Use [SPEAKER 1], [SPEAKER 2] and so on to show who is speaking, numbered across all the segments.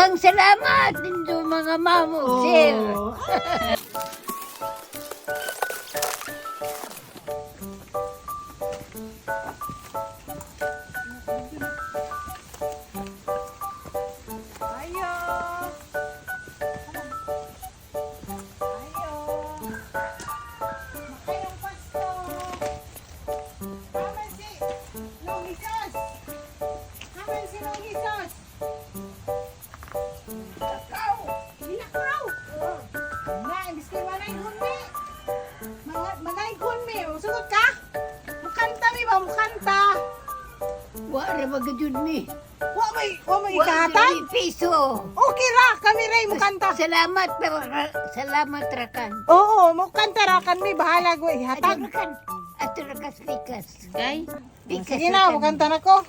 [SPEAKER 1] Daghang salamat ninyo mga mamo, sir. Wala magajud ni.
[SPEAKER 2] Wa may ikatan?
[SPEAKER 1] Piso.
[SPEAKER 2] Okay ra, kami ray mo kanta.
[SPEAKER 1] Salamat rakan.
[SPEAKER 2] Oo, mo kanta ra kan mi bahala ko ihatag.
[SPEAKER 1] Rakan. Ato rakas pikas.
[SPEAKER 3] Kay?
[SPEAKER 1] Pikas.
[SPEAKER 2] Sige na, mo kanta na ko.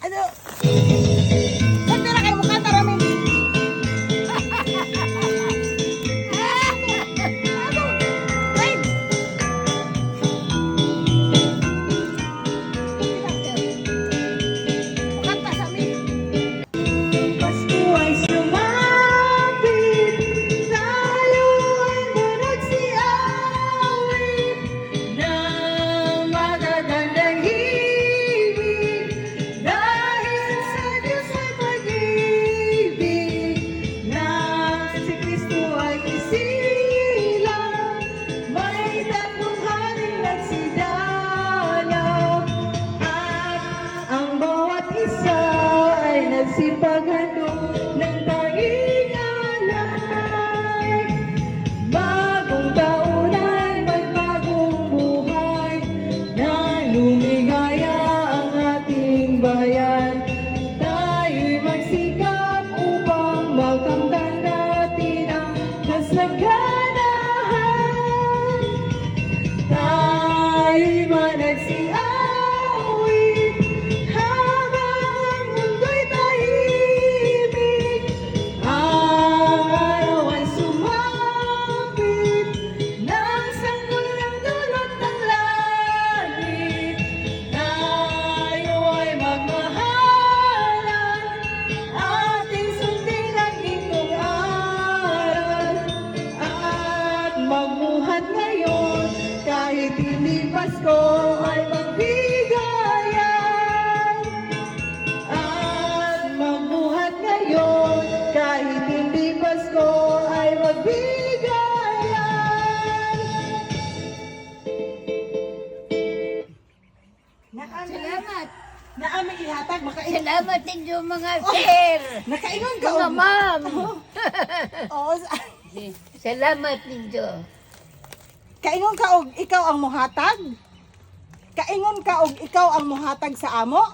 [SPEAKER 2] Ano? Kanta ra kay mo kanta ra mi. Sipaghandog ng tanging alay. Bagong taonan, magbagong buhay, na lumigaya ang ating bayan. Tayo'y magsikap upang makamtan natin ang kasaganahan. Tayo'y managsiawit magbuhat ngayon, kahit hindi Pasko ay magbigayan. At magbuhat ngayon, kahit hindi Pasko ay magbigayan.
[SPEAKER 1] Salamat.
[SPEAKER 2] Naami ihatag,
[SPEAKER 1] Salamat ninyo mga sir.
[SPEAKER 2] nakaingon ka.
[SPEAKER 1] Mga ma'am.
[SPEAKER 2] Oo,
[SPEAKER 1] Salamat ninyo.
[SPEAKER 2] kaingon ka og ikaw ang muhatag? Kaingon ka og ikaw ang muhatag sa amo?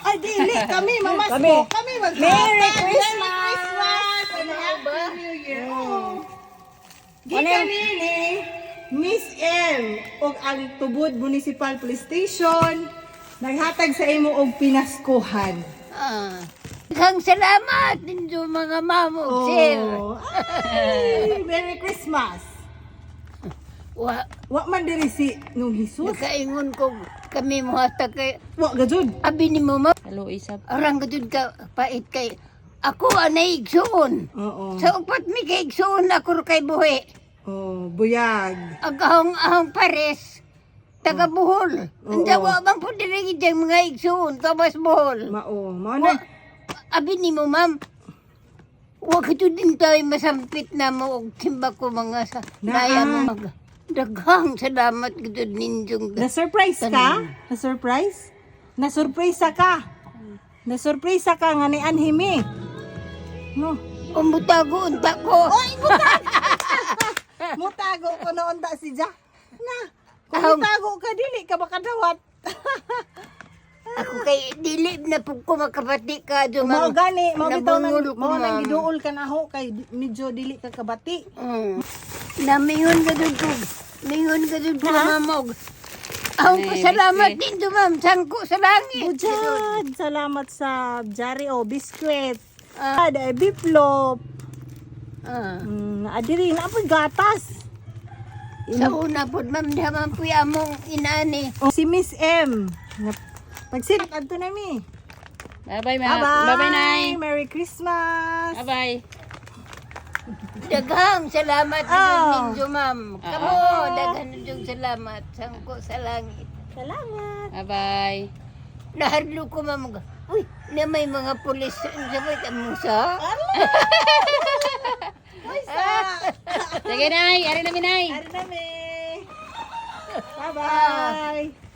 [SPEAKER 2] Ay, dili. Kami, mamas ko. Kami maghatag.
[SPEAKER 3] Merry Christmas!
[SPEAKER 2] Merry Christmas! And Happy New Year. Oh. Gikan nini, Miss M, og ang Tubod Municipal Police Station, naghatag sa imo og pinaskuhan.
[SPEAKER 1] Daghang salamat ninyo mga mamo, sir.
[SPEAKER 2] Ay, Merry Christmas! Wa man diri si nung Hesus.
[SPEAKER 1] Nakaingon ko kami mo hatag kay
[SPEAKER 2] Wa gajud.
[SPEAKER 1] abi ni mo ma.
[SPEAKER 3] Hello, Isap.
[SPEAKER 1] Arang gajud ka pait kay ako anay igsuon.
[SPEAKER 2] Oo.
[SPEAKER 1] Sa upat mi kay igsuon ako kay buhi.
[SPEAKER 2] Oh, buyag.
[SPEAKER 1] Agahong pares. Taga Bohol.
[SPEAKER 2] Oo.
[SPEAKER 1] Anda wa bang po diri gid mga igsuon kabas Bohol.
[SPEAKER 2] Mao na.
[SPEAKER 1] Abi ni mo ma'am. Wa gajud din tayo masampit na mo og timba ko mga sa daya mo mag. Daghang salamat gajud ninyong
[SPEAKER 2] Na-surprise ka? Na-surprise? Na-surprise ka? Na-surprise ka nga ni Anhimi. No.
[SPEAKER 1] umutago unta ko.
[SPEAKER 2] Oy, mutago ko noon da si Ja. Na. Kung mutago ka dili ka makadawat.
[SPEAKER 1] Ako kay dili na po ko makabati ka do
[SPEAKER 2] Mao gani, mao bitaw nang
[SPEAKER 1] nabungol ko,
[SPEAKER 2] mao nang
[SPEAKER 1] ma'am.
[SPEAKER 2] giduol ka na ho kay medyo dili ka kabati.
[SPEAKER 1] Namingon ka dun ko. Mingon ka dun ko mamog. Ang pasalamat din do ma'am. Sangko sa langit.
[SPEAKER 2] Bujad, salamat sa Jari o biskwit. Ada biplop. Adiri na po gatas.
[SPEAKER 1] Sa una po ma'am daman po among inani.
[SPEAKER 2] Si Miss M. Pagsirat adto na mi.
[SPEAKER 3] Bye-bye,
[SPEAKER 2] Bye-bye.
[SPEAKER 3] Bye-bye, Nay.
[SPEAKER 2] Merry Christmas.
[SPEAKER 3] Bye-bye.
[SPEAKER 1] Daghang salamat
[SPEAKER 2] Oh.
[SPEAKER 1] ninyo, ma'am. Kamo,
[SPEAKER 2] Oh.
[SPEAKER 1] daghang ninyo salamat. Sangko sa langit.
[SPEAKER 2] Salamat.
[SPEAKER 3] Bye-bye.
[SPEAKER 1] Nahadlo ko, ma'am. Uy, na may mga pulis. Sabay mo sa?
[SPEAKER 3] Sige, Nay. Ari namin, Nay.
[SPEAKER 2] Ari na me. Bye-bye.